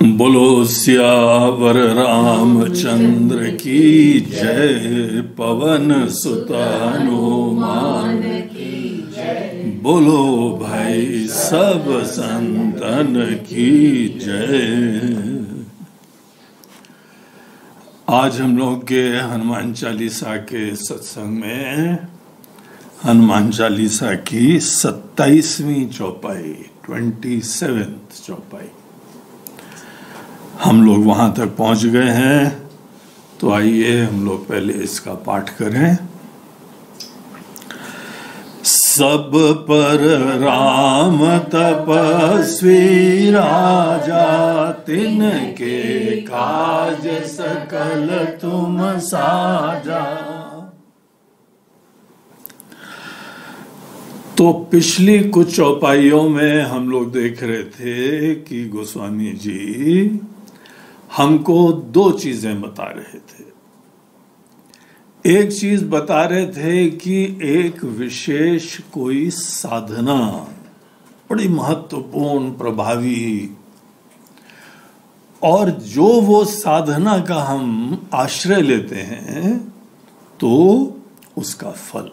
बोलो सियावर रामचंद्र की जय। पवन सुत हनुमान की जय। बोलो भाई सब संतन की जय। आज हम लोग के हनुमान चालीसा के सत्संग में हनुमान चालीसा की 27वीं चौपाई 27th चौपाई हम लोग वहां तक पहुंच गए हैं। तो आइए हम लोग पहले इसका पाठ करें। सब पर राम तपस्वी राजा, तिनके काज सकल तुम साजा। तो पिछली कुछ चौपाइयों में हम लोग देख रहे थे कि गोस्वामी जी हमको दो चीजें बता रहे थे। एक चीज बता रहे थे कि एक विशेष कोई साधना बड़ी महत्वपूर्ण प्रभावी, और जो वो साधना का हम आश्रय लेते हैं तो उसका फल।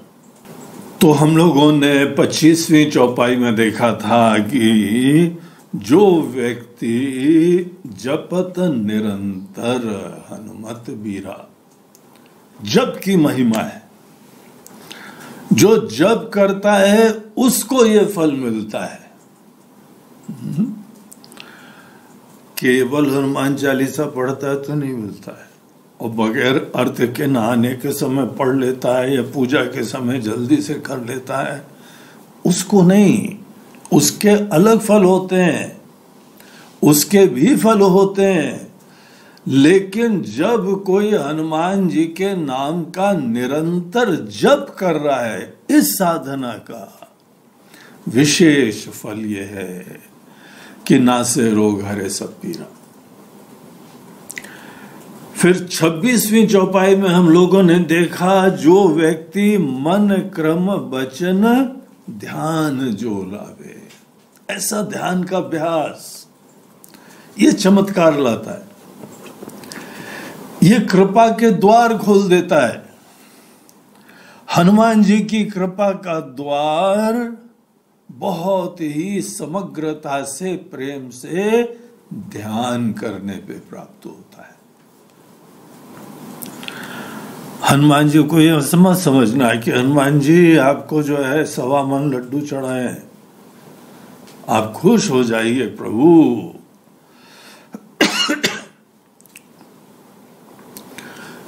तो हम लोगों ने 25वीं चौपाई में देखा था कि जो व्यक्ति जपत निरंतर हनुमत बीरा, जप की महिमा है, जो जप करता है उसको ये फल मिलता है। केवल हनुमान चालीसा पढ़ता है तो नहीं मिलता है, और बगैर अर्थ के नहाने के समय पढ़ लेता है या पूजा के समय जल्दी से कर लेता है, उसको नहीं। उसके अलग फल होते हैं, उसके भी फल होते हैं। लेकिन जब कोई हनुमान जी के नाम का निरंतर जप कर रहा है, इस साधना का विशेष फल यह है कि नासे रोग हरे सब पीरा। फिर 26वीं चौपाई में हम लोगों ने देखा जो व्यक्ति मन क्रम वचन ध्यान जो लावे, ऐसा ध्यान का अभ्यास ये चमत्कार लाता है, ये कृपा के द्वार खोल देता है। हनुमान जी की कृपा का द्वार बहुत ही समग्रता से, प्रेम से ध्यान करने पे प्राप्त होता है। हनुमान जी को यह समझना है कि हनुमान जी आपको जो है 1.25 मन लड्डू चढ़ाए, आप खुश हो जाइए प्रभु।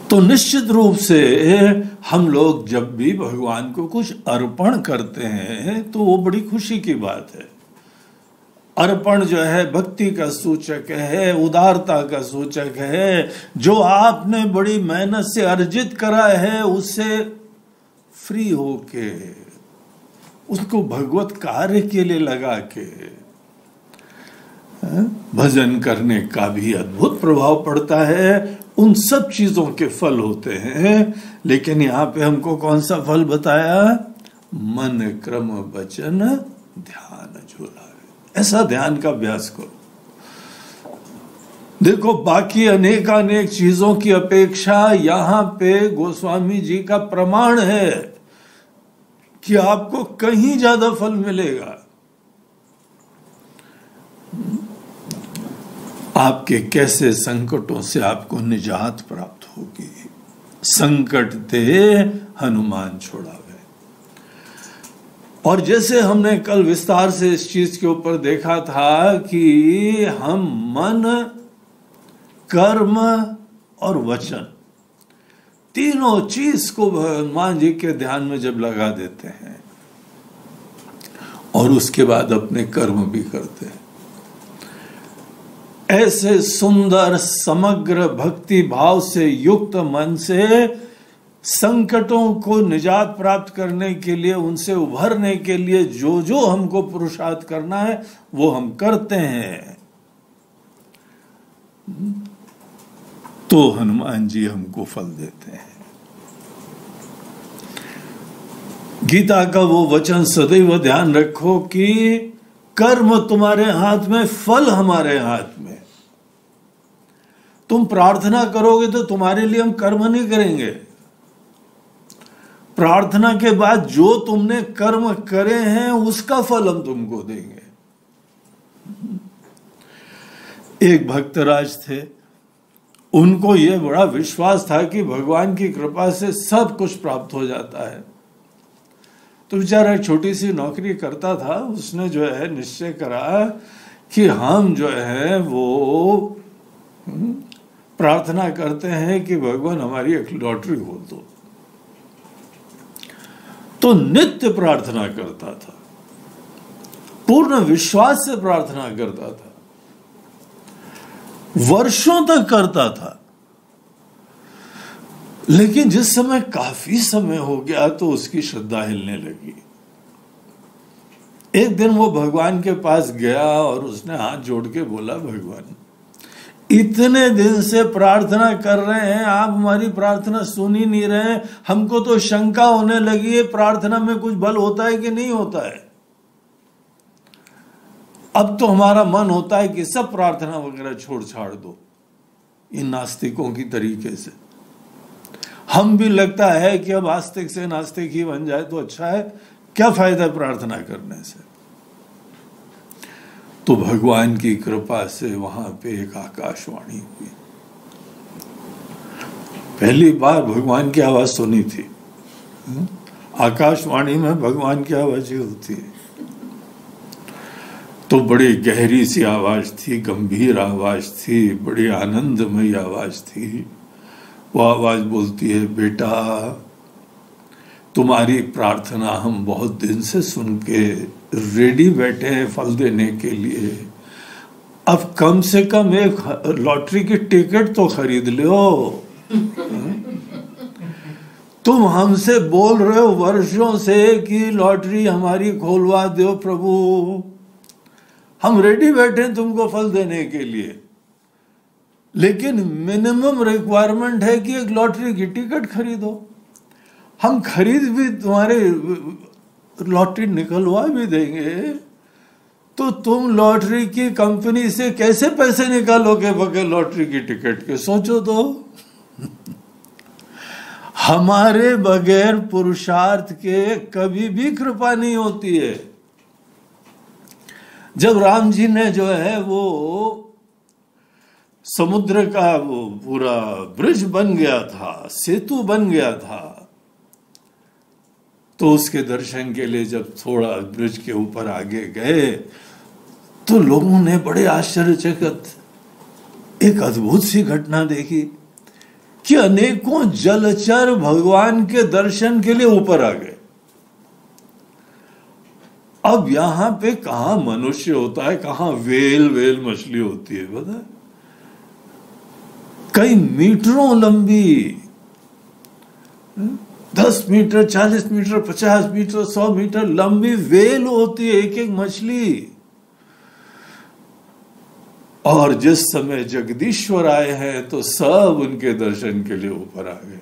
तो निश्चित रूप से हम लोग जब भी भगवान को कुछ अर्पण करते हैं तो वो बड़ी खुशी की बात है। अर्पण जो है भक्ति का सूचक है, उदारता का सूचक है। जो आपने बड़ी मेहनत से अर्जित करा है उससे फ्री होके, उसको भगवत कार्य के लिए लगा के भजन करने का भी अद्भुत प्रभाव पड़ता है। उन सब चीजों के फल होते हैं। लेकिन यहाँ पे हमको कौन सा फल बताया? मन क्रम वचन ध्यान झूला, ऐसा ध्यान का अभ्यास करो। देखो बाकी अनेक चीजों की अपेक्षा यहाँ पे गोस्वामी जी का प्रमाण है कि आपको कहीं ज्यादा फल मिलेगा। आपके कैसे संकटों से आपको निजात प्राप्त होगी। संकट ते हनुमान छोड़ावे। और जैसे हमने कल विस्तार से इस चीज के ऊपर देखा था कि हम मन, कर्म और वचन, तीनों चीज को हनुमान जी के ध्यान में जब लगा देते हैं और उसके बाद अपने कर्म भी करते हैं, ऐसे सुंदर समग्र भक्ति भाव से युक्त मन से संकटों को निजात प्राप्त करने के लिए, उनसे उभरने के लिए जो जो हमको पुरुषार्थ करना है वो हम करते हैं। तो हनुमान जी हमको फल देते हैं। गीता का वो वचन सदैव ध्यान रखो कि कर्म तुम्हारे हाथ में, फल हमारे हाथ में। तुम प्रार्थना करोगे तो तुम्हारे लिए हम कर्म नहीं करेंगे। प्रार्थना के बाद जो तुमने कर्म करे हैं उसका फल हम तुमको देंगे। एक भक्तराज थे, उनको यह बड़ा विश्वास था कि भगवान की कृपा से सब कुछ प्राप्त हो जाता है। तो बेचारा एक छोटी सी नौकरी करता था। उसने जो है निश्चय करा कि हम जो है वो प्रार्थना करते हैं कि भगवान हमारी एक लॉटरी खोल दो। तो नित्य प्रार्थना करता था, पूर्ण विश्वास से प्रार्थना करता था, वर्षों तक करता था। लेकिन जिस समय काफी समय हो गया तो उसकी श्रद्धा हिलने लगी। एक दिन वो भगवान के पास गया और उसने हाथ जोड़ के बोला, भगवान इतने दिन से प्रार्थना कर रहे हैं, आप हमारी प्रार्थना सुन ही नहीं रहे हैं। हमको तो शंका होने लगी है प्रार्थना में कुछ बल होता है कि नहीं होता है। अब तो हमारा मन होता है कि सब प्रार्थना वगैरह छोड़ छाड़ दो इन नास्तिकों की तरीके से। हम भी लगता है कि अब आस्तिक से नास्तिक ही बन जाए तो अच्छा है, क्या फायदा प्रार्थना करने से। तो भगवान की कृपा से वहां पे एक आकाशवाणी हुई। पहली बार भगवान की आवाज सुनी थी। आकाशवाणी में भगवान की आवाज ही होती है। तो बड़ी गहरी सी आवाज थी, गंभीर आवाज थी, बड़ी आनंदमयी आवाज थी। वो आवाज बोलती है, बेटा तुम्हारी प्रार्थना हम बहुत दिन से सुन के रेडी बैठे हैं फल देने के लिए। अब कम से कम एक लॉटरी की टिकट तो खरीद लो। तुम हमसे बोल रहे हो वर्षों से कि लॉटरी हमारी खोलवा दो प्रभु, हम रेडी बैठे हैं तुमको फल देने के लिए। लेकिन मिनिमम रिक्वायरमेंट है कि एक लॉटरी की टिकट खरीदो। हम खरीद भी तुम्हारे लॉटरी निकलवा भी देंगे, तो तुम लॉटरी की कंपनी से कैसे पैसे निकालोगे बगैर लॉटरी की टिकट के? सोचो तो। हमारे बगैर पुरुषार्थ के कभी भी कृपा नहीं होती है। जब राम जी ने जो है वो समुद्र का वो पूरा ब्रिज बन गया था, सेतु बन गया था, तो उसके दर्शन के लिए जब थोड़ा ब्रिज के ऊपर आगे गए तो लोगों ने बड़े आश्चर्यचकित एक अद्भुत सी घटना देखी कि अनेकों जलचर भगवान के दर्शन के लिए ऊपर आ गए। अब यहां पे कहां मनुष्य होता है, कहां वेल मछली होती है, पता? कई मीटरों लंबी, 10 मीटर, 40 मीटर, 50 मीटर, 100 मीटर लंबी वेल होती है एक एक मछली। और जिस समय जगदीश्वर आए हैं तो सब उनके दर्शन के लिए ऊपर आ गए।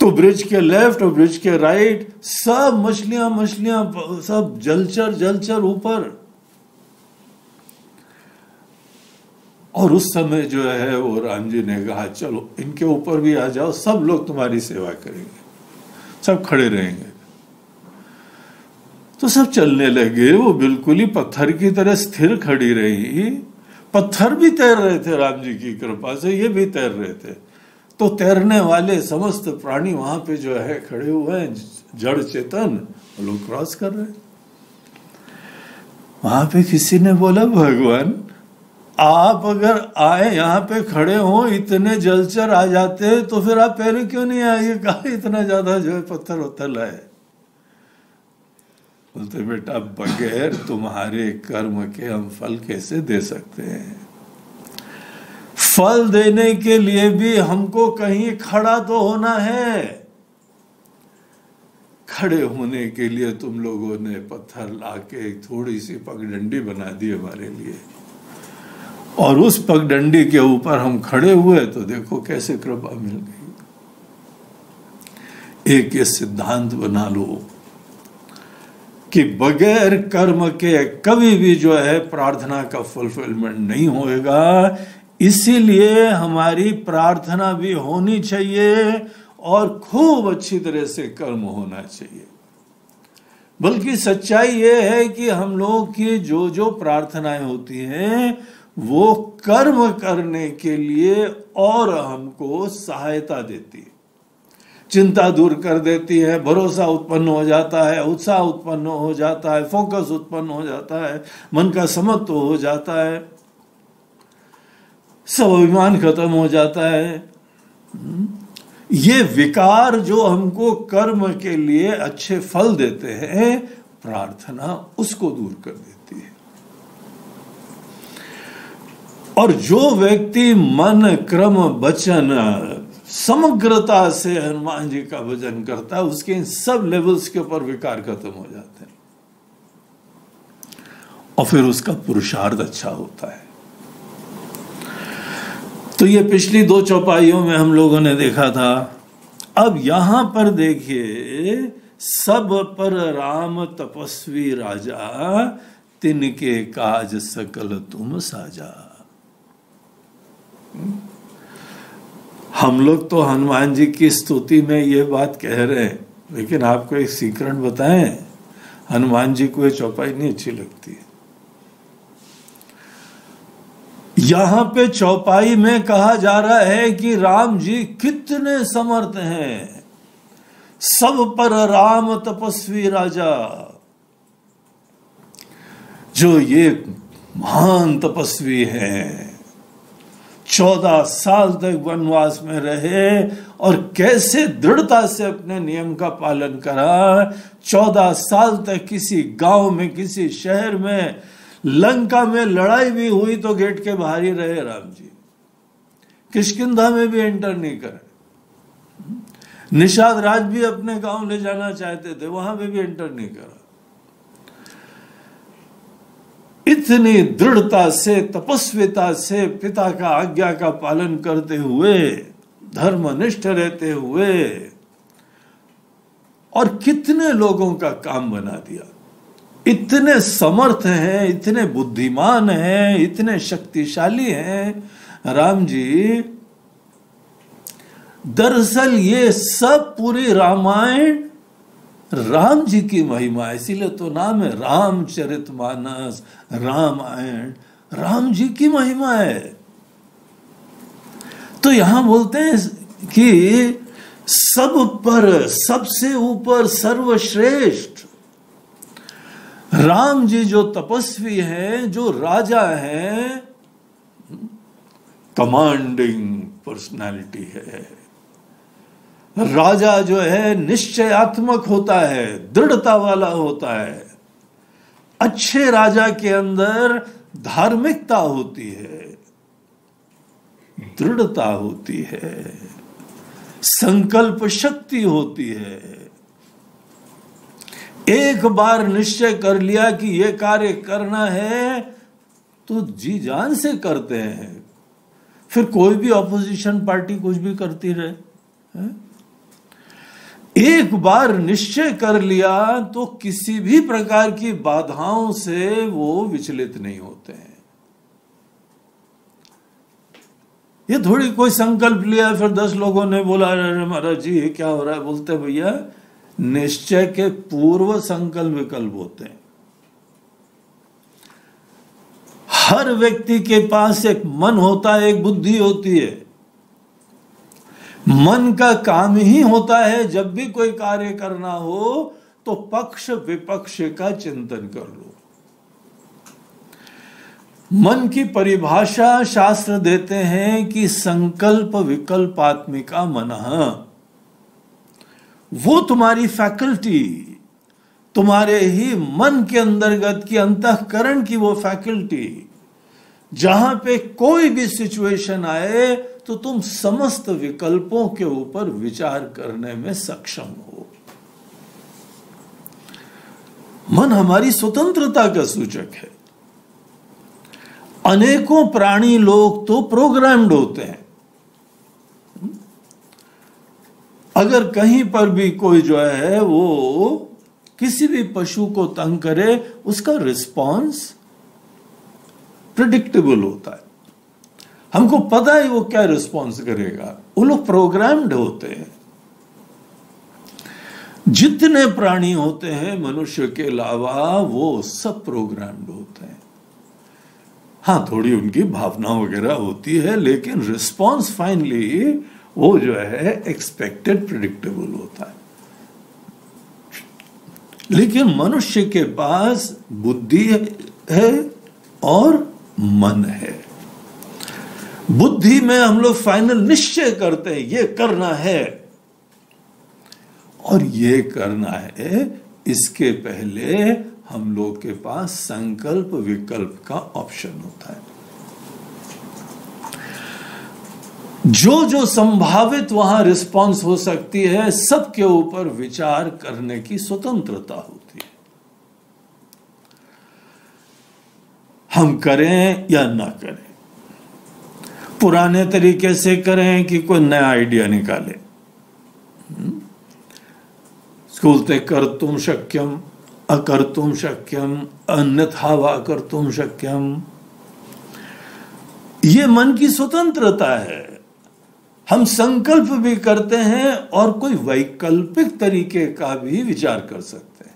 तो ब्रिज के लेफ्ट और ब्रिज के राइट सब मछलियां सब जलचर ऊपर। और उस समय जो है वो राम जी ने कहा, चलो इनके ऊपर भी आ जाओ, सब लोग तुम्हारी सेवा करेंगे, सब खड़े रहेंगे। तो सब चलने लगे। वो बिल्कुल ही पत्थर की तरह स्थिर खड़ी रही। पत्थर भी तैर रहे थे राम जी की कृपा से, ये भी तैर रहे थे। तो तैरने वाले समस्त प्राणी वहां पे जो है खड़े हुए हैं, जड़ चेतन, लोग क्रॉस कर रहे हैं। वहां पे किसी ने बोला, भगवान आप अगर आए यहाँ पे खड़े हो, इतने जलचर आ जाते तो फिर आप पहले क्यों नहीं आए? ये कहा इतना ज्यादा जो है पत्थर उत्तर लाए। बोलते, बेटा बगैर तुम्हारे कर्म के हम फल कैसे दे सकते हैं? फल देने के लिए भी हमको कहीं खड़ा तो होना है। खड़े होने के लिए तुम लोगों ने पत्थर लाके एक थोड़ी सी पगडंडी बना दी हमारे लिए, और उस पगडंडी के ऊपर हम खड़े हुए तो देखो कैसे कृपा मिल गई। एक ये सिद्धांत बना लो कि बगैर कर्म के कभी भी जो है प्रार्थना का फुलफिलमेंट नहीं होएगा। इसीलिए हमारी प्रार्थना भी होनी चाहिए और खूब अच्छी तरह से कर्म होना चाहिए। बल्कि सच्चाई ये है कि हम लोग की जो जो प्रार्थनाएं होती हैं वो कर्म करने के लिए और हमको सहायता देती है, चिंता दूर कर देती है, भरोसा उत्पन्न हो जाता है, उत्साह उत्पन्न हो जाता है, फोकस उत्पन्न हो जाता है, मन का समत्व हो जाता है, सब अभिमान खत्म हो जाता है। ये विकार जो हमको कर्म के लिए अच्छे फल देते हैं, प्रार्थना उसको दूर कर देती है। और जो व्यक्ति मन क्रम वचन समग्रता से हनुमान जी का भजन करता है, उसके इन सब लेवल्स के ऊपर विकार खत्म हो जाते हैं और फिर उसका पुरुषार्थ अच्छा होता है। तो ये पिछली 2 चौपाइयों में हम लोगों ने देखा था। अब यहां पर देखिए, सब पर राम तपस्वी राजा, तिनके काज सकल तुम साजा। हम लोग तो हनुमान जी की स्तुति में ये बात कह रहे हैं, लेकिन आपको एक सीक्रेट बताएं, हनुमान जी को ये चौपाई नहीं अच्छी लगती है। यहां पे चौपाई में कहा जा रहा है कि राम जी कितने समर्थ हैं, सब पर राम तपस्वी राजा। जो ये महान तपस्वी हैं, 14 साल तक वनवास में रहे और कैसे दृढ़ता से अपने नियम का पालन करा। 14 साल तक किसी गांव में, किसी शहर में, लंका में लड़ाई भी हुई तो गेट के बाहर ही रहे राम जी। किष्किंधा में भी एंटर नहीं करे। निषाद राज भी अपने गांव ले जाना चाहते थे, वहां पे भी एंटर नहीं करा। इतनी दृढ़ता से, तपस्विता से, पिता का आज्ञा का पालन करते हुए, धर्मनिष्ठ रहते हुए, और कितने लोगों का काम बना दिया। इतने समर्थ हैं, इतने बुद्धिमान हैं, इतने शक्तिशाली हैं राम जी। दरअसल ये सब पूरी रामायण राम जी की महिमा है, इसीलिए तो नाम है रामचरितमानस, रामायण, राम जी की महिमा है। तो यहां बोलते हैं कि सब पर, सबसे ऊपर, सर्वश्रेष्ठ राम जी जो तपस्वी हैं, जो राजा हैं, कमांडिंग पर्सनालिटी है। राजा जो है निश्चयात्मक होता है, दृढ़ता वाला होता है। अच्छे राजा के अंदर धार्मिकता होती है, दृढ़ता होती है, संकल्प शक्ति होती है। एक बार निश्चय कर लिया कि यह कार्य करना है तो जी जान से करते हैं, फिर कोई भी ऑपोजिशन पार्टी कुछ भी करती रहे है? एक बार निश्चय कर लिया तो किसी भी प्रकार की बाधाओं से वो विचलित नहीं होते हैं। ये थोड़ी कोई संकल्प लिया फिर 10 लोगों ने बोला अरे महाराज जी क्या हो रहा है, बोलते भैया निश्चय के पूर्व संकल्प विकल्प होते हैं। हर व्यक्ति के पास एक मन होता है, एक बुद्धि होती है। मन का काम ही होता है जब भी कोई कार्य करना हो तो पक्ष विपक्ष का चिंतन कर लो। मन की परिभाषा शास्त्र देते हैं कि संकल्प विकल्पात्मिका मनः, वो तुम्हारी फैकल्टी, तुम्हारे ही मन के अंतर्गत की अंतःकरण की वो फैकल्टी, जहां पे कोई भी सिचुएशन आए तो तुम समस्त विकल्पों के ऊपर विचार करने में सक्षम हो। मन हमारी स्वतंत्रता का सूचक है। अनेकों प्राणी लोग तो प्रोग्राम्ड होते हैं। अगर कहीं पर भी कोई जो है वो किसी भी पशु को तंग करे, उसका रिस्पॉन्स प्रेडिक्टेबल होता है। हमको पता है वो क्या रिस्पॉन्स करेगा। वो लोग प्रोग्राम्ड होते हैं। जितने प्राणी होते हैं मनुष्य के अलावा वो सब प्रोग्राम्ड होते हैं। हाँ, थोड़ी उनकी भावना वगैरह होती है, लेकिन रिस्पॉन्स फाइनली वो जो है एक्सपेक्टेड, प्रेडिक्टेबल होता है। लेकिन मनुष्य के पास बुद्धि है और मन है। बुद्धि में हम लोग फाइनल निश्चय करते हैं ये करना है और ये करना है। इसके पहले हम लोग के पास संकल्प विकल्प का ऑप्शन होता है। जो जो संभावित वहां रिस्पॉन्स हो सकती है, सबके ऊपर विचार करने की स्वतंत्रता होती है। हम करें या ना करें, पुराने तरीके से करें कि कोई नया आइडिया निकाले। बोलते कर्तुम शक्यम अकर्तुम शक्यम अन्यथा वा कर्तुम शक्यम। ये मन की स्वतंत्रता है। हम संकल्प भी करते हैं और कोई वैकल्पिक तरीके का भी विचार कर सकते हैं।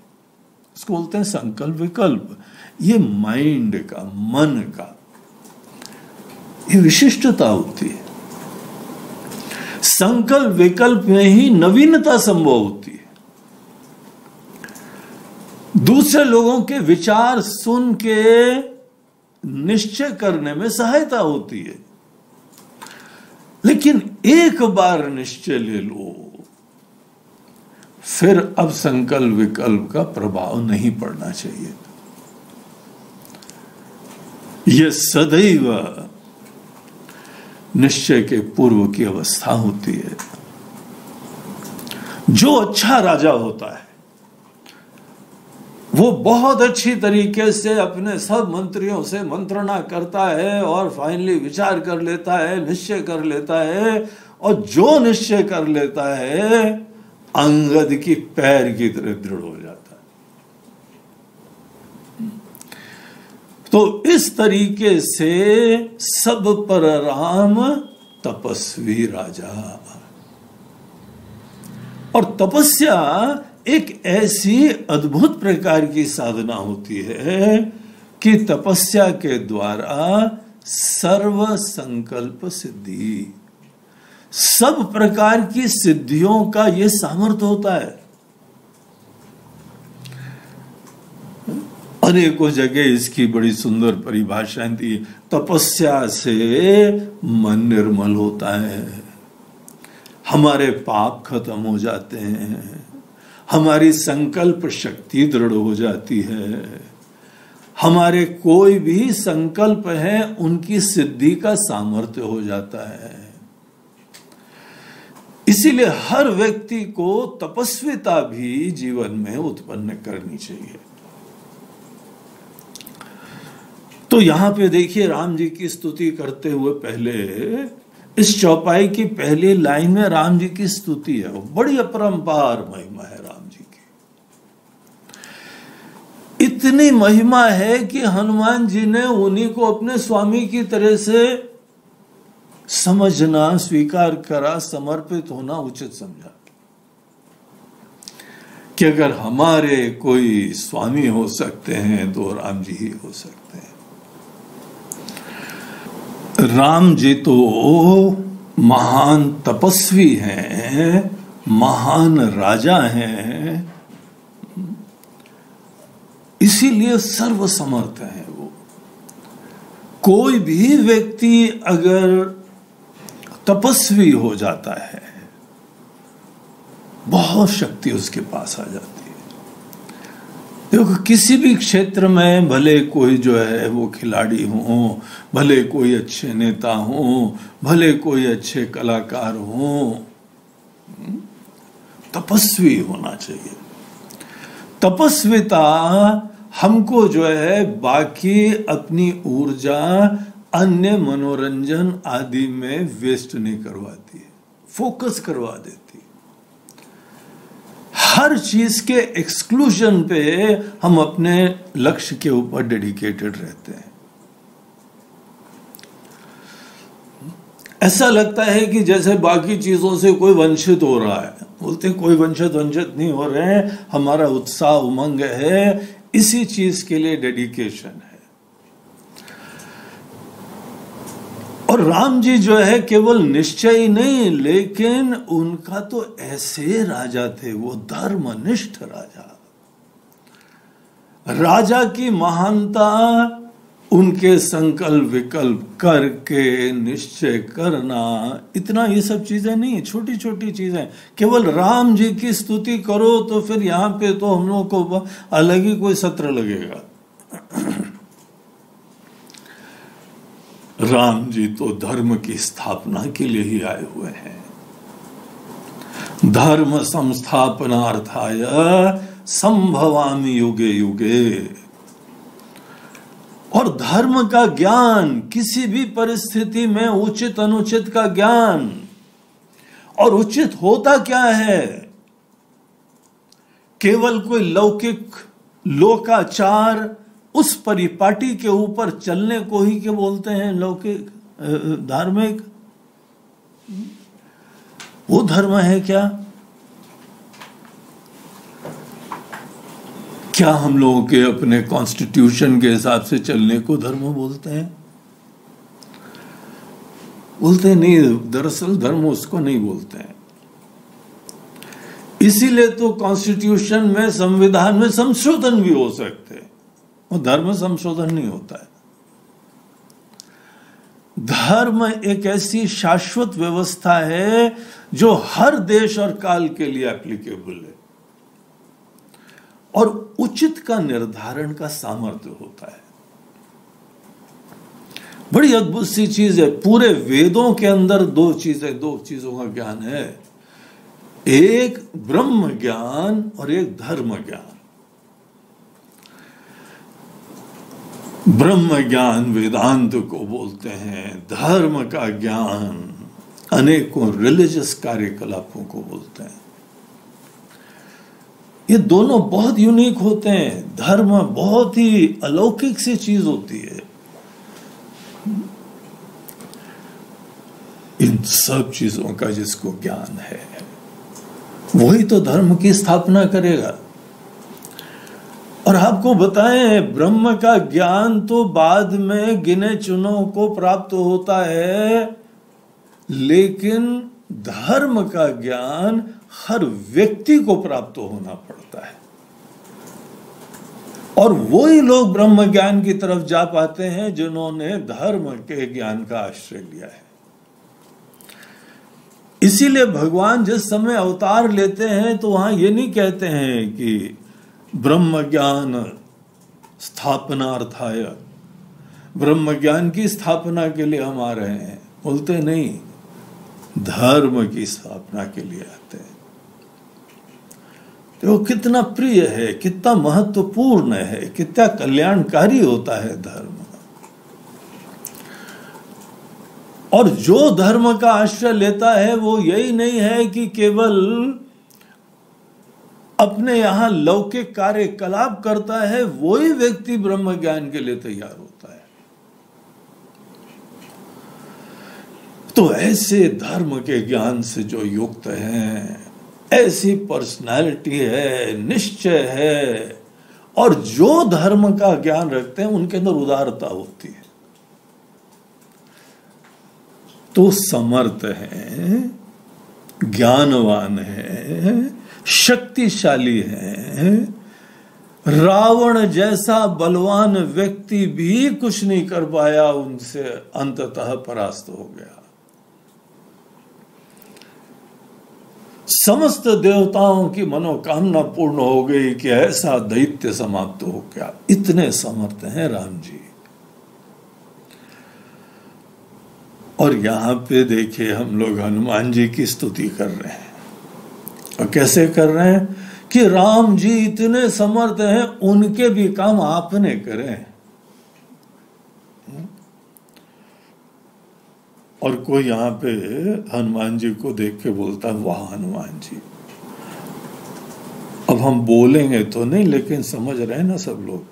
इसको बोलते हैं संकल्प विकल्प। ये माइंड का, मन का, ये विशिष्टता होती है। संकल्प विकल्प में ही नवीनता संभव होती है। दूसरे लोगों के विचार सुन के निश्चय करने में सहायता होती है। लेकिन एक बार निश्चय ले लो, फिर अब संकल्प विकल्प का प्रभाव नहीं पड़ना चाहिए। यह सदैव निश्चय के पूर्व की अवस्था होती है। जो अच्छा राजा होता है वो बहुत अच्छी तरीके से अपने सब मंत्रियों से मंत्रणा करता है और फाइनली विचार कर लेता है, निश्चय कर लेता है, और जो निश्चय कर लेता है अंगद की पैर की तरह दृढ़ हो जाता है। तो इस तरीके से सब पर राम तपस्वी राजा। और तपस्या एक ऐसी अद्भुत प्रकार की साधना होती है कि तपस्या के द्वारा सर्व संकल्प सिद्धि, सब प्रकार की सिद्धियों का यह सामर्थ्य होता है। अनेकों जगह इसकी बड़ी सुंदर परिभाषाएं थी। तपस्या से मन निर्मल होता है, हमारे पाप खत्म हो जाते हैं, हमारी संकल्प शक्ति दृढ़ हो जाती है, हमारे कोई भी संकल्प है उनकी सिद्धि का सामर्थ्य हो जाता है। इसीलिए हर व्यक्ति को तपस्विता भी जीवन में उत्पन्न करनी चाहिए। तो यहां पे देखिए राम जी की स्तुति करते हुए पहले इस चौपाई की पहली लाइन में राम जी की स्तुति है। वो बड़ी अपरंपार महिमा है राम जी की। इतनी महिमा है कि हनुमान जी ने उन्हीं को अपने स्वामी की तरह से समझना, स्वीकार करा, समर्पित होना उचित समझा कि अगर हमारे कोई स्वामी हो सकते हैं तो राम जी ही हो सकते हैं। राम जी तो महान तपस्वी हैं, महान राजा हैं, इसीलिए सर्वसमर्थ है वो। कोई भी व्यक्ति अगर तपस्वी हो जाता है, बहुत शक्ति उसके पास आ जाती है। देखो किसी भी क्षेत्र में भले कोई जो है वो खिलाड़ी हो, भले कोई अच्छे नेता हो, भले कोई अच्छे कलाकार हो, तपस्वी होना चाहिए। तपस्विता हमको जो है बाकी अपनी ऊर्जा अन्य मनोरंजन आदि में वेस्ट नहीं करवाती है, फोकस करवा देती। हर चीज के एक्सक्लूजन पे हम अपने लक्ष्य के ऊपर डेडिकेटेड रहते हैं। ऐसा लगता है कि जैसे बाकी चीजों से कोई वंचित हो रहा है। बोलते हैं कोई वंचित नहीं हो रहे हैं, हमारा उत्साह उमंग है, इसी चीज के लिए डेडिकेशन है। और राम जी जो है केवल निश्चय ही नहीं, लेकिन उनका तो ऐसे राजा थे, वो धर्मनिष्ठ राजा। राजा की महानता उनके संकल्प विकल्प करके निश्चय करना, इतना ये सब चीजें नहीं, छोटी छोटी चीजें। केवल राम जी की स्तुति करो तो फिर यहां पे तो हम लोग को अलग ही कोई सत्र लगेगा। राम जी तो धर्म की स्थापना के लिए ही आए हुए हैं। धर्म संस्थापनार्थाय संभवामि युगे युगे। और धर्म का ज्ञान, किसी भी परिस्थिति में उचित अनुचित का ज्ञान। और उचित होता क्या है? केवल कोई लौकिक लोकाचार, उस परिपाटी के ऊपर चलने को ही क्या बोलते हैं लौकिक धार्मिक? वो धर्म है क्या? क्या हम लोगों के अपने कॉन्स्टिट्यूशन के हिसाब से चलने को धर्म बोलते हैं? बोलते नहीं, दरअसल धर्म उसको नहीं बोलते हैं। इसीलिए तो कॉन्स्टिट्यूशन में, संविधान में संशोधन भी हो सकते हैं, और धर्म संशोधन नहीं होता है। धर्म एक ऐसी शाश्वत व्यवस्था है जो हर देश और काल के लिए एप्लीकेबल है, और उचित का निर्धारण का सामर्थ्य होता है। बड़ी अद्भुत सी चीज है। पूरे वेदों के अंदर दो चीजों का ज्ञान है, एक ब्रह्म ज्ञान और एक धर्म ज्ञान। ब्रह्म ज्ञान वेदांत को बोलते हैं, धर्म का ज्ञान अनेकों रिलीजियस कार्यकलापों को बोलते हैं। ये दोनों बहुत यूनिक होते हैं। धर्म बहुत ही अलौकिक सी चीज होती है। इन सब चीजों का जिसको ज्ञान है, वही तो धर्म की स्थापना करेगा। और आपको बताएं, ब्रह्म का ज्ञान तो बाद में गिने चुनों को प्राप्त होता है, लेकिन धर्म का ज्ञान हर व्यक्ति को प्राप्त होना पड़ता है। और वही लोग ब्रह्म ज्ञान की तरफ जा पाते हैं जिन्होंने धर्म के ज्ञान का आश्रय लिया है। इसीलिए भगवान जिस समय अवतार लेते हैं तो वहां ये नहीं कहते हैं कि ब्रह्म ज्ञान स्थापनार्थाय, ब्रह्म ज्ञान की स्थापना के लिए हम आ रहे हैं। बोलते नहीं, धर्म की स्थापना के लिए आते हैं। तो कितना प्रिय है, कितना महत्वपूर्ण है, कितना कल्याणकारी होता है धर्म। और जो धर्म का आश्रय लेता है वो यही नहीं है कि केवल अपने यहां लौकिक कार्यकलाप करता है, वही व्यक्ति ब्रह्म ज्ञान के लिए तैयार होता है। तो ऐसे धर्म के ज्ञान से जो युक्त हैं, ऐसी पर्सनालिटी है, निश्चय है, और जो धर्म का ज्ञान रखते हैं उनके अंदर उदारता होती है, तो समर्थ है, ज्ञानवान है, शक्तिशाली है। रावण जैसा बलवान व्यक्ति भी कुछ नहीं कर पाया, उनसे अंततः परास्त हो गया। समस्त देवताओं की मनोकामना पूर्ण हो गई कि ऐसा दैत्य समाप्त हो गया। इतने समर्थ हैं राम जी। और यहां पे देखिए, हम लोग हनुमान जी की स्तुति कर रहे हैं, और कैसे कर रहे हैं कि राम जी इतने समर्थ हैं, उनके भी काम आपने करे। और कोई यहां पे हनुमान जी को देख के बोलता है, वाह हनुमान जी। अब हम बोलेंगे तो नहीं, लेकिन समझ रहे हैं ना सब लोग,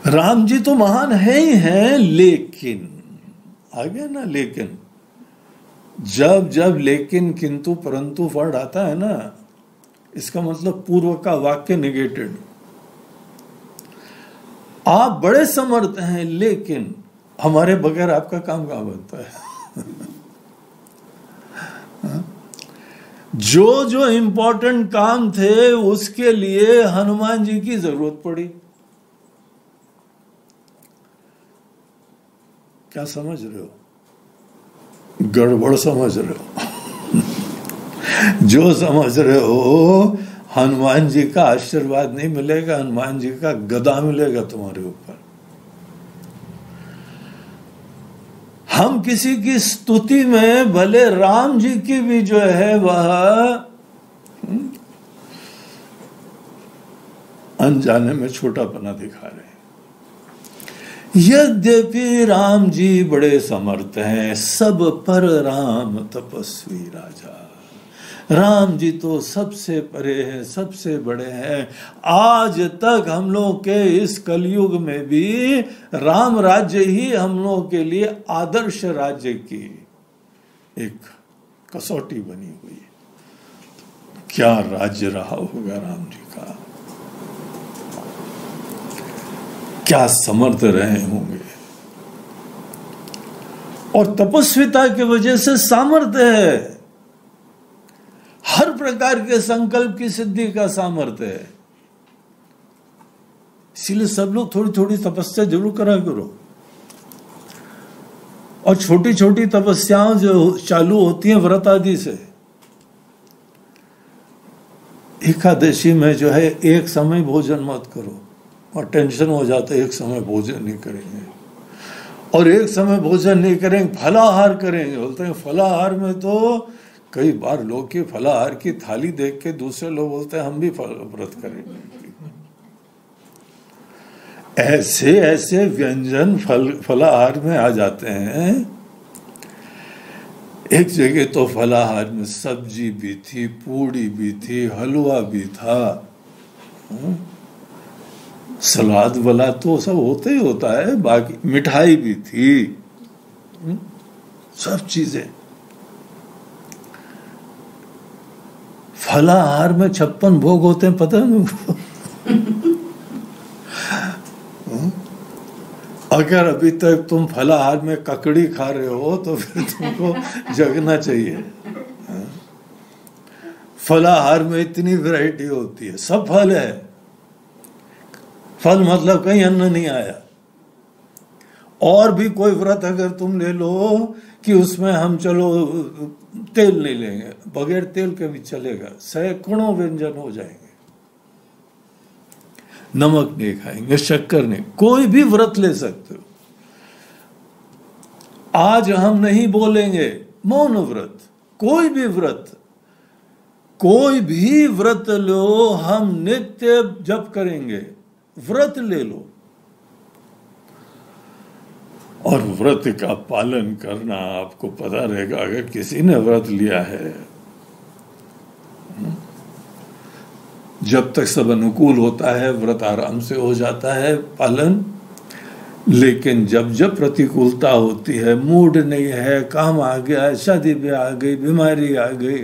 राम जी तो महान है ही हैं, लेकिन आ गया ना लेकिन। जब जब लेकिन, किंतु, परंतु वर्ड आता है ना, इसका मतलब पूर्व का वाक्य नेगेटेड। आप बड़े समर्थ हैं लेकिन हमारे बगैर आपका काम कहां बनता है? जो जो इंपॉर्टेंट काम थे उसके लिए हनुमान जी की जरूरत पड़ी। क्या समझ रहे हो? गड़बड़ समझ रहे हो। जो समझ रहे हो हनुमान जी का आशीर्वाद नहीं मिलेगा, हनुमान जी का गदा मिलेगा तुम्हारे ऊपर। हम किसी की स्तुति में भले राम जी की भी जो है वह अनजाने में छोटापना दिखा रहे हैं। यद्यपि राम जी बड़े समर्थ हैं, सब पर राम तपस्वी राजा। राम जी तो सबसे परे हैं, सबसे बड़े हैं। आज तक हम लोग के इस कलयुग में भी राम राज्य ही हम लोग के लिए आदर्श राज्य की एक कसौटी बनी हुई है। क्या राज्य रहा होगा राम जी का, क्या समर्थ रहे होंगे। और तपस्विता की वजह से सामर्थ्य है, हर प्रकार के संकल्प की सिद्धि का सामर्थ्य है। इसीलिए सब लोग थोड़ी थोड़ी तपस्या जरूर करा करो। और छोटी छोटी तपस्याओं जो चालू होती हैं व्रत आदि से। एकादशी में जो है एक समय भोजन मत करो, और टेंशन हो जाता है एक समय भोजन नहीं करेंगे, और एक समय भोजन नहीं करेंगे फलाहार करेंगे। बोलते हैं फलाहार में तो कई बार लोग की फलाहार की थाली देख के दूसरे लोग बोलते हैं हम भी व्रत करेंगे। ऐसे ऐसे व्यंजन फलाहार में आ जाते हैं। एक जगह तो फलाहार में सब्जी भी थी, पूड़ी भी थी, हलवा भी था, सलाद वाला तो सब होता ही होता है, बाकी मिठाई भी थी, सब चीजें। फलाहार में 56 भोग होते हैं, पता है? अगर अभी तक तुम फलाहार में ककड़ी खा रहे हो तो फिर तुमको जगना चाहिए। फलाहार में इतनी वैरायटी होती है, सब फल है। फल मतलब कहीं अन्न नहीं आया। और भी कोई व्रत अगर तुम ले लो कि उसमें हम चलो तेल नहीं लेंगे, बगैर तेल के भी चलेगा, सैकड़ों व्यंजन हो जाएंगे। नमक नहीं खाएंगे, शक्कर नहीं, कोई भी व्रत ले सकते हो। आज हम नहीं बोलेंगे, मौन व्रत, कोई भी व्रत, कोई भी व्रत लो, हम नित्य जप करेंगे, व्रत ले लो। और व्रत का पालन करना आपको पता रहेगा। अगर किसी ने व्रत लिया है, जब तक सब अनुकूल होता है व्रत आराम से हो जाता है पालन। लेकिन जब जब प्रतिकूलता होती है, मूड नहीं है, काम आ गया, शादी भी आ गई, बीमारी आ गई,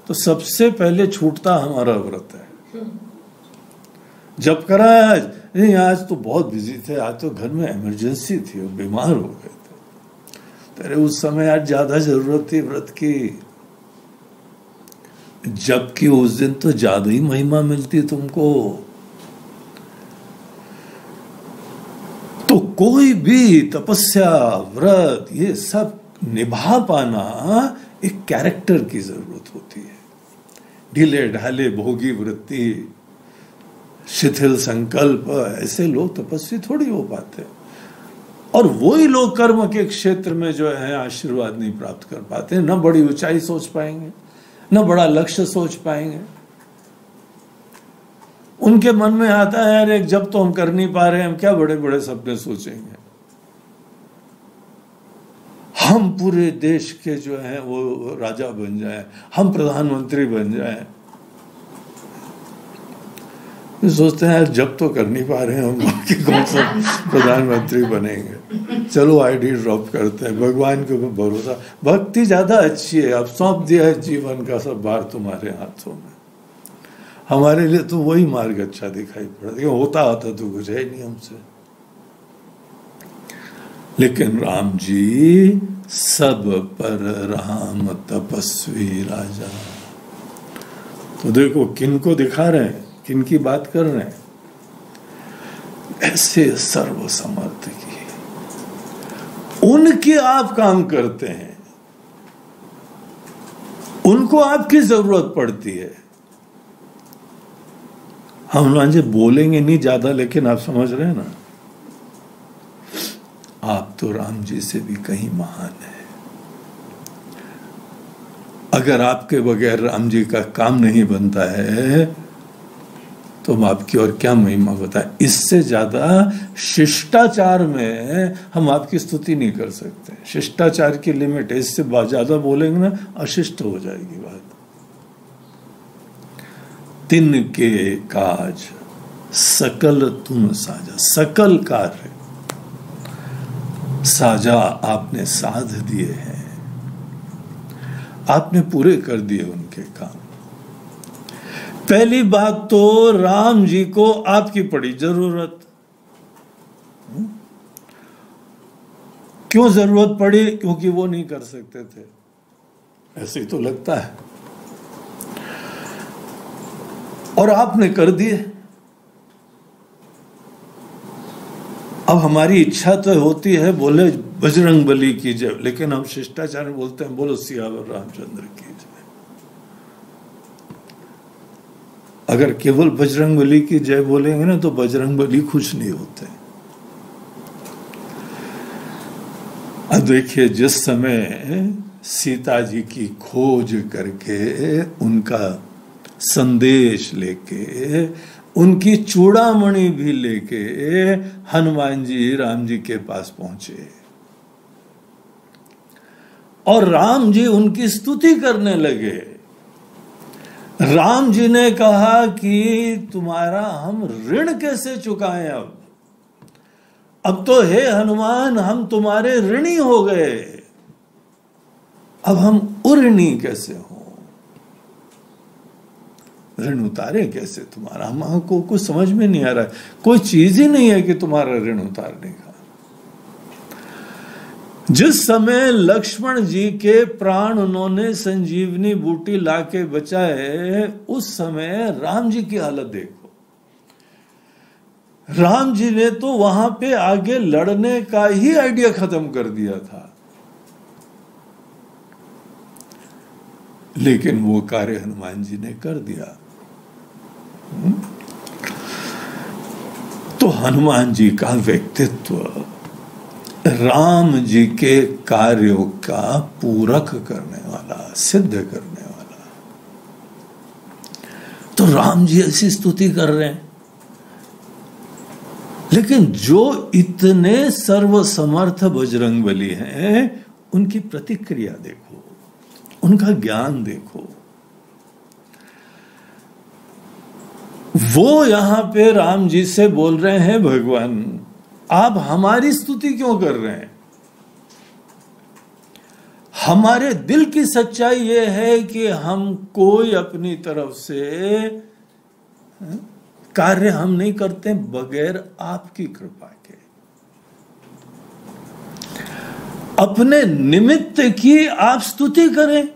तो सबसे पहले छूटता हमारा व्रत है। जब करा आज नहीं, आज तो बहुत बिजी थे, आज तो घर में इमरजेंसी थी, बीमार हो गए थे, तेरे उस समय आज ज्यादा जरूरत थी व्रत की। जबकि उस दिन तो ज्यादा ही महिमा मिलती तुमको। तो कोई भी तपस्या, व्रत, ये सब निभा पाना एक कैरेक्टर की जरूरत होती है। ढीले ढाले भोगी वृत्ति, शिथिल संकल्प, ऐसे लोग तपस्वी थोड़ी हो पाते। और वही लोग कर्म के क्षेत्र में जो है आशीर्वाद नहीं प्राप्त कर पाते, न बड़ी ऊंचाई सोच पाएंगे, न बड़ा लक्ष्य सोच पाएंगे। उनके मन में आता है यार एक जब तो हम कर नहीं पा रहे हैं, हम क्या बड़े बड़े सपने सोचेंगे। हम पूरे देश के जो हैं वो राजा बन जाएं, हम प्रधानमंत्री बन जाएं। सोचते हैं यार जब तो कर नहीं पा रहे हैं हम, बाकी कौन सा प्रधानमंत्री बनेंगे। चलो आईडी ड्रॉप करते हैं, भगवान के ऊपर भरोसा, भक्ति ज्यादा अच्छी है। अब सौंप दिया है जीवन का सब भार तुम्हारे हाथों में। हमारे लिए तो वही मार्ग अच्छा दिखाई पड़ा, लेकिन होता तो कुछ है नहीं हमसे। लेकिन राम जी सब पर राम तपस्वी राजा। तो देखो किन को दिखा रहे हैं, किन की बात कर रहे हैं, ऐसे सर्वसमर्थ की, उनके आप काम करते हैं, उनको आपकी जरूरत पड़ती है। हनुमान जी बोलेंगे नहीं ज्यादा, लेकिन आप समझ रहे हैं ना, आप तो राम जी से भी कहीं महान है। अगर आपके बगैर राम जी का काम नहीं बनता है तो हम आपकी और क्या महिमा बताएं। इससे ज्यादा शिष्टाचार में हम आपकी स्तुति नहीं कर सकते। शिष्टाचार की लिमिट है, इससे ज्यादा बोलेंगे ना अशिष्ट हो जाएगी बात। तिनके काज सकल तुम साजा, सकल कार्य साजा आपने साध दिए हैं, आपने पूरे कर दिए उनके काम। पहली बात तो राम जी को आपकी पड़ी जरूरत। क्यों जरूरत पड़ी? क्योंकि वो नहीं कर सकते थे, ऐसे ही तो लगता है, और आपने कर दिए। अब हमारी इच्छा तो होती है बोले बजरंग बली की जय, लेकिन हम शिष्टाचार में बोलते हैं बोलो सियावर रामचंद्र की जय। अगर केवल बजरंग बली की जय बोलेंगे ना तो बजरंग बली खुश नहीं होते। अब देखिए, जिस समय सीता जी की खोज करके उनका संदेश लेके, उनकी चूड़ामणि भी लेके हनुमान जी राम जी के पास पहुंचे और राम जी उनकी स्तुति करने लगे। राम जी ने कहा कि तुम्हारा हम ऋण कैसे चुकाएं। अब तो हे हनुमान, हम तुम्हारे ऋणी हो गए, अब हम उऋणी कैसे हो, ऋण उतारे कैसे तुम्हारा। हमको कुछ समझ में नहीं आ रहा है, कोई चीज ही नहीं है कि तुम्हारा ऋण उतारने का। जिस समय लक्ष्मण जी के प्राण उन्होंने संजीवनी बूटी लाके बचाए, उस समय राम जी की हालत देखो। राम जी ने तो वहां पे आगे लड़ने का ही आइडिया खत्म कर दिया था, लेकिन वो कार्य हनुमान जी ने कर दिया। तो हनुमान जी का व्यक्तित्व राम जी के कार्यों का पूरक करने वाला, सिद्ध करने वाला। तो राम जी ऐसी स्तुति कर रहे हैं, लेकिन जो इतने सर्वसमर्थ बजरंगबली हैं, उनकी प्रतिक्रिया देखो, उनका ज्ञान देखो। वो यहां पे राम जी से बोल रहे हैं, भगवान आप हमारी स्तुति क्यों कर रहे हैं? हमारे दिल की सच्चाई ये है कि हम कोई अपनी तरफ से कार्य हम नहीं करते बगैर आपकी कृपा के। अपने निमित्त की आप स्तुति करें।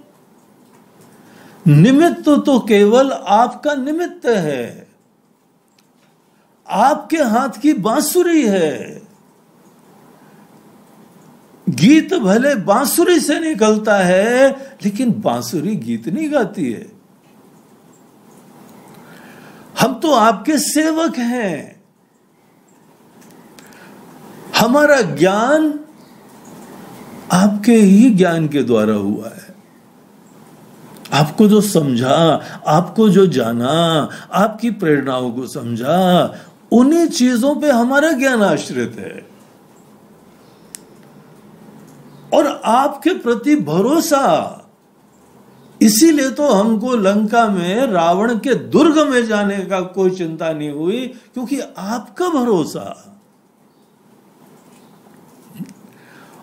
निमित्त तो केवल आपका निमित्त है, आपके हाथ की बांसुरी है। गीत भले बांसुरी से निकलता है, लेकिन बांसुरी गीत नहीं गाती है। हम तो आपके सेवक हैं। हमारा ज्ञान आपके ही ज्ञान के द्वारा हुआ है। आपको जो समझा, आपको जो जाना, आपकी प्रेरणाओं को समझा, उन्हीं चीजों पे हमारा ज्ञान आश्रित है। और आपके प्रति भरोसा, इसीलिए तो हमको लंका में रावण के दुर्ग में जाने का कोई चिंता नहीं हुई, क्योंकि आपका भरोसा।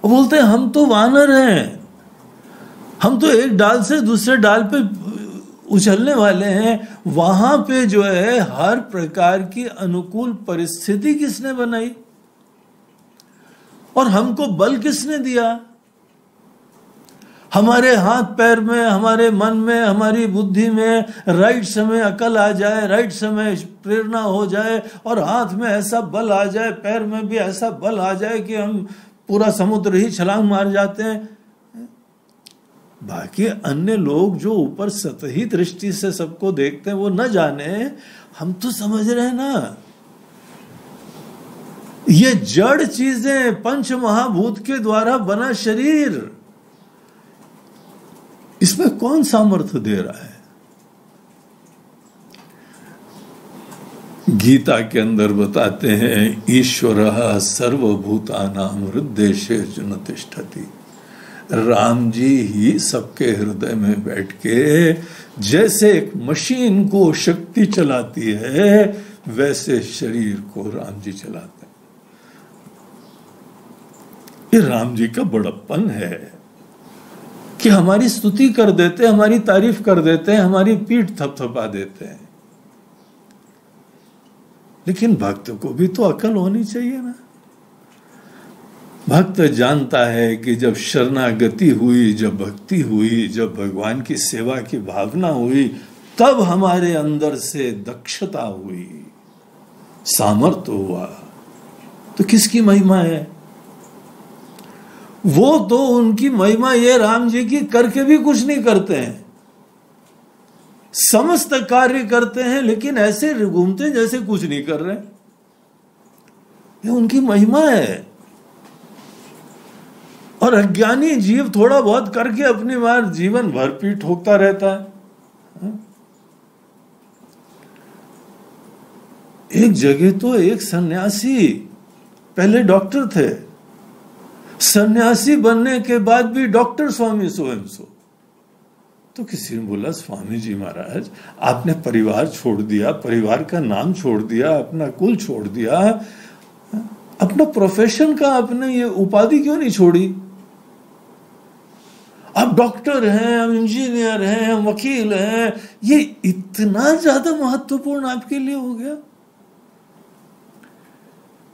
वो बोलते हैं हम तो वानर हैं, हम तो एक डाल से दूसरे डाल पे उछलने वाले हैं। वहां पे जो है हर प्रकार की अनुकूल परिस्थिति किसने बनाई और हमको बल किसने दिया? हमारे हाथ पैर में, हमारे मन में, हमारी बुद्धि में राइट समय अकल आ जाए, राइट समय प्रेरणा हो जाए और हाथ में ऐसा बल आ जाए, पैर में भी ऐसा बल आ जाए कि हम पूरा समुद्र ही छलांग मार जाते हैं। बाकी अन्य लोग जो ऊपर सतही दृष्टि से सबको देखते हैं वो न जाने, हम तो समझ रहे हैं ना, ये जड़ चीजें, पंच महाभूत के द्वारा बना शरीर, इसमें कौन सामर्थ्य दे रहा है? गीता के अंदर बताते हैं ईश्वरः सर्वभूतानां हृदयेषु तिष्ठति। राम जी ही सबके हृदय में बैठ के जैसे एक मशीन को शक्ति चलाती है, वैसे शरीर को राम जी चलाते हैं। ये राम जी का बड़प्पन है कि हमारी स्तुति कर देते, हमारी तारीफ कर देते हैं, हमारी पीठ थपथपा देते हैं। लेकिन भक्त को भी तो अकल होनी चाहिए ना। भक्त जानता है कि जब शरणागति हुई, जब भक्ति हुई, जब भगवान की सेवा की भावना हुई, तब हमारे अंदर से दक्षता हुई, सामर्थ्य हुआ। तो किसकी महिमा है? वो तो उनकी महिमा ये राम जी की करके भी कुछ नहीं करते हैं, समस्त कार्य करते हैं लेकिन ऐसे घूमते हैं जैसे कुछ नहीं कर रहे। ये उनकी महिमा है। और अज्ञानी जीव थोड़ा बहुत करके अपनी बार जीवन भर पीठ ठोकता रहता है। एक जगह तो एक सन्यासी, पहले डॉक्टर थे, सन्यासी बनने के बाद भी डॉक्टर स्वामी स्वयं सो। तो किसी ने बोला स्वामी जी महाराज आपने परिवार छोड़ दिया, परिवार का नाम छोड़ दिया, अपना कुल छोड़ दिया, अपना प्रोफेशन का आपने ये उपाधि क्यों नहीं छोड़ी? आप डॉक्टर हैं, हम इंजीनियर हैं, हम वकील हैं, ये इतना ज्यादा महत्वपूर्ण आपके लिए हो गया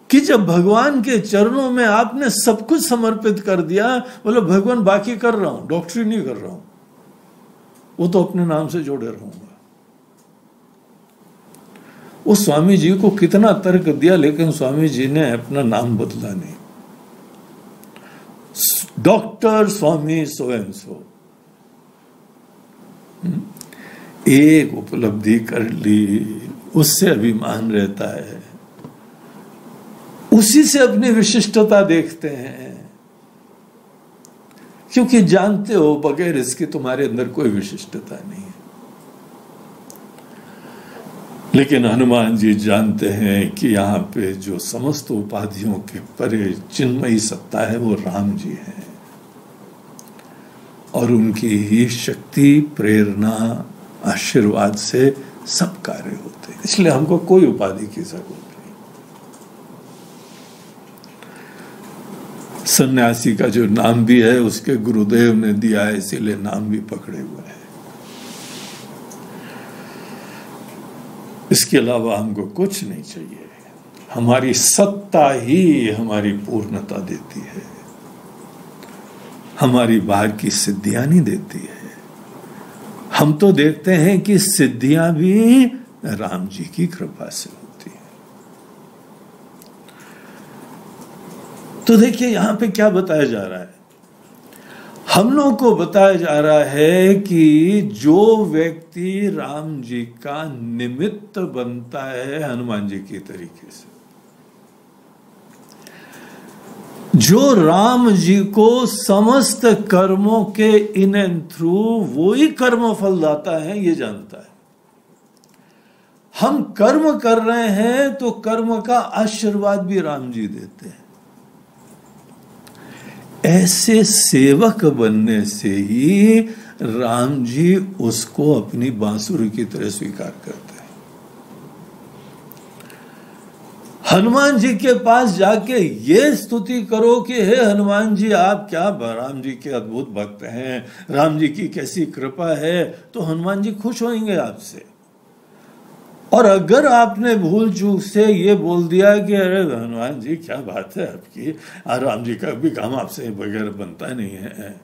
कि जब भगवान के चरणों में आपने सब कुछ समर्पित कर दिया, बोले भगवान बाकी कर रहा हूं, डॉक्टरी नहीं कर रहा हूं, वो तो अपने नाम से जोड़े रहूंगा। वो स्वामी जी को कितना तर्क दिया लेकिन स्वामी जी ने अपना नाम बदला नहीं। डॉक्टर स्वामी स्वयं सो। एक उपलब्धि कर ली, उससे अभिमान रहता है, उसी से अपनी विशिष्टता देखते हैं, क्योंकि जानते हो बगैर इसके तुम्हारे अंदर कोई विशिष्टता नहीं है। लेकिन हनुमान जी जानते हैं कि यहाँ पे जो समस्त उपाधियों के परे चिन्मयी सत्ता है वो राम जी है, और उनकी ही शक्ति, प्रेरणा, आशीर्वाद से सब कार्य होते हैं। इसलिए हमको कोई उपाधि की जरूरत नहीं। सन्यासी का जो नाम भी है उसके गुरुदेव ने दिया है, इसीलिए नाम भी पकड़े हुए हैं। इसके अलावा हमको कुछ नहीं चाहिए। हमारी सत्ता ही हमारी पूर्णता देती है, हमारी बाहर की सिद्धियां नहीं देती है। हम तो देखते हैं कि सिद्धियां भी राम जी की कृपा से होती है। तो देखिए यहां पे क्या बताया जा रहा है, हम लोग को बताया जा रहा है कि जो व्यक्ति राम जी का निमित्त बनता है हनुमान जी की तरीके से, जो राम जी को समस्त कर्मों के इन एंड थ्रू वो ही कर्म फल दाता है, ये जानता है। हम कर्म कर रहे हैं तो कर्म का आशीर्वाद भी राम जी देते हैं। ऐसे सेवक बनने से ही राम जी उसको अपनी बांसुरी की तरह स्वीकार करते हैं। हनुमान जी के पास जाके ये स्तुति करो कि हे हनुमान जी, आप क्या राम जी के अद्भुत भक्त हैं, राम जी की कैसी कृपा है, तो हनुमान जी खुश होंगे आपसे। और अगर आपने भूल चूक से ये बोल दिया कि अरे हनुमान जी क्या बात है आपकी, राम जी का भी काम आपसे बगैर बनता नहीं है,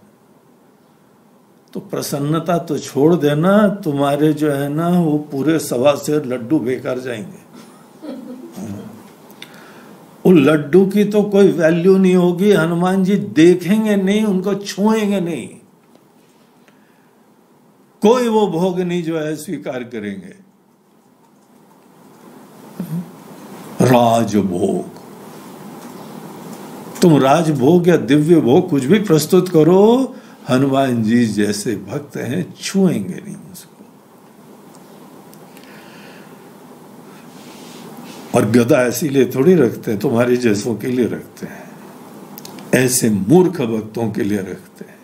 तो प्रसन्नता तो छोड़ देना, तुम्हारे जो है ना वो पूरे 1.25 सेर लड्डू बेकार जाएंगे। उन लड्डू की तो कोई वैल्यू नहीं होगी, हनुमान जी देखेंगे नहीं, उनको छुएंगे नहीं, कोई वो भोग नहीं जो है स्वीकार करेंगे। राजभोग, तुम राजभोग या दिव्य भोग कुछ भी प्रस्तुत करो, हनुमान जी जैसे भक्त हैं छुएंगे नहीं उसको। और गदा इसीलिए थोड़ी रखते हैं, तुम्हारे जैसों के लिए रखते हैं, ऐसे मूर्ख भक्तों के लिए रखते हैं।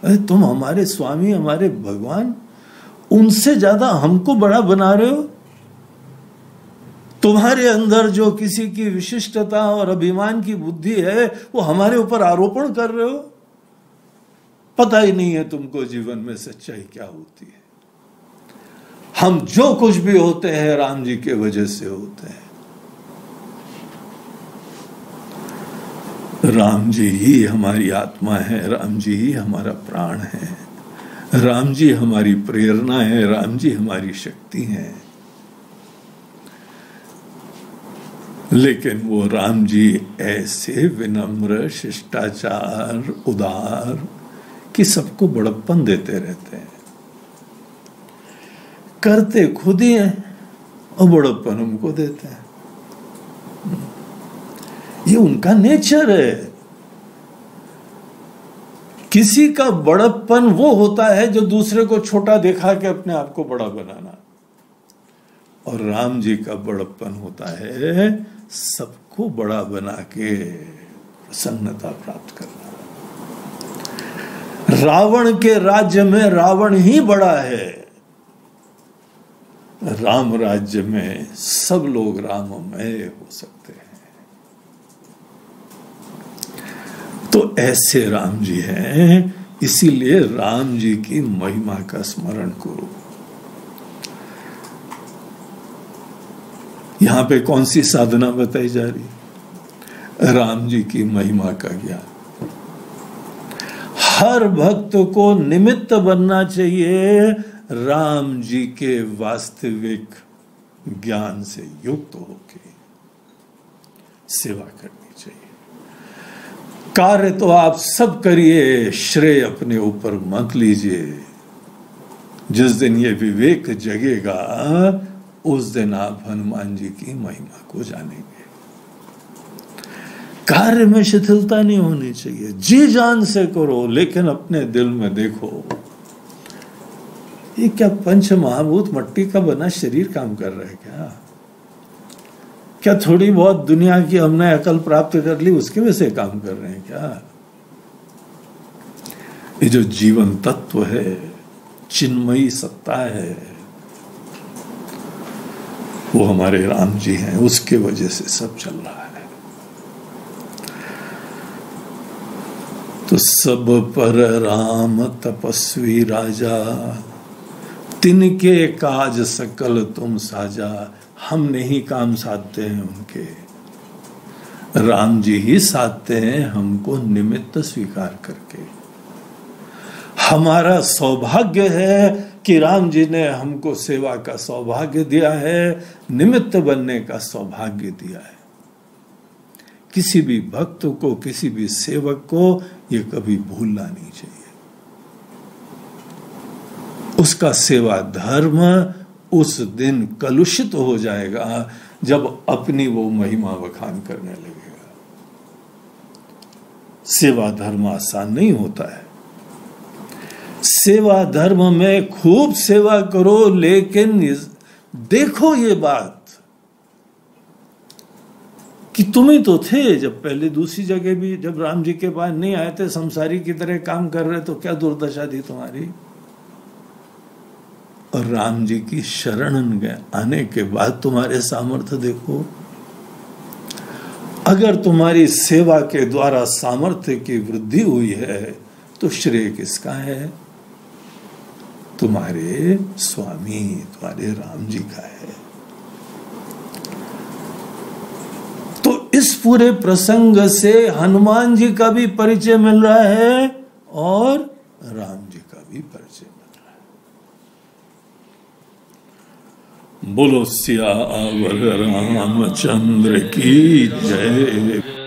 अरे तुम हमारे स्वामी, हमारे भगवान, उनसे ज्यादा हमको बड़ा बना रहे हो। तुम्हारे अंदर जो किसी की विशिष्टता और अभिमान की बुद्धि है वो हमारे ऊपर आरोपण कर रहे हो। पता ही नहीं है तुमको जीवन में सच्चाई क्या होती है। हम जो कुछ भी होते हैं राम जी के वजह से होते हैं। राम जी ही हमारी आत्मा है, राम जी ही हमारा प्राण है, राम जी हमारी प्रेरणा है, राम जी हमारी शक्ति है। लेकिन वो राम जी ऐसे विनम्र, शिष्टाचार, उदार कि सबको बड़प्पन देते रहते हैं। करते खुद ही हैं और बड़प्पन हमको देते हैं। ये उनका नेचर है। किसी का बड़प्पन वो होता है जो दूसरे को छोटा दिखा के अपने आप को बड़ा बनाना, और राम जी का बड़प्पन होता है सबको बड़ा बना के प्रसन्नता प्राप्त करना। रावण के राज्य में रावण ही बड़ा है, राम राज्य में सब लोग राममय हो सकते हैं। तो ऐसे राम जी हैं, इसीलिए राम जी की महिमा का स्मरण करो। यहां पे कौन सी साधना बताई जा रही? राम जी की महिमा का ज्ञान। हर भक्त को निमित्त बनना चाहिए राम जी के वास्तविक ज्ञान से युक्त होके सेवा करनी चाहिए। कार्य तो आप सब करिए, श्रेय अपने ऊपर मत लीजिए। जिस दिन ये विवेक जगेगा उस दिन आप हनुमान जी की महिमा को जानेंगे। कार्य में शिथिलता नहीं होनी चाहिए, जी जान से करो, लेकिन अपने दिल में देखो ये क्या पंच महाभूत मट्टी का बना शरीर काम कर रहा है क्या थोड़ी बहुत दुनिया की हमने अकल प्राप्त कर ली उसके वजह से काम कर रहे हैं क्या? ये जो जीवन तत्व है, चिन्मयी सत्ता है, वो हमारे राम जी हैं, उसके वजह से सब चल रहा है। तो सब पर राम तपस्वी राजा, तिनके काज सकल तुम साजा। हम नहीं काम साधते हैं उनके, राम जी ही साधते हैं हमको निमित्त स्वीकार करके। हमारा सौभाग्य है कि राम जी ने हमको सेवा का सौभाग्य दिया है, निमित्त बनने का सौभाग्य दिया है। किसी भी भक्त को, किसी भी सेवक को ये कभी भूलना नहीं चाहिए। उसका सेवा धर्म उस दिन कलुषित हो जाएगा जब अपनी वो महिमा बखान करने लगेगा। सेवा धर्म आसान नहीं होता है। सेवा धर्म में खूब सेवा करो, लेकिन देखो ये बात कि तुम ही तो थे जब पहले दूसरी जगह भी, जब राम जी के पास नहीं आए थे, संसारी की तरह काम कर रहे, तो क्या दुर्दशा थी तुम्हारी। और राम जी की शरण आने के बाद तुम्हारे सामर्थ्य देखो। अगर तुम्हारी सेवा के द्वारा सामर्थ्य की वृद्धि हुई है तो श्रेय किसका है? तुम्हारे स्वामी, तुम्हारे राम जी का है। तो इस पूरे प्रसंग से हनुमान जी का भी परिचय मिल रहा है और राम जी का भी परिचय मिल रहा है। बोलो सियावर रामचंद्र की जय।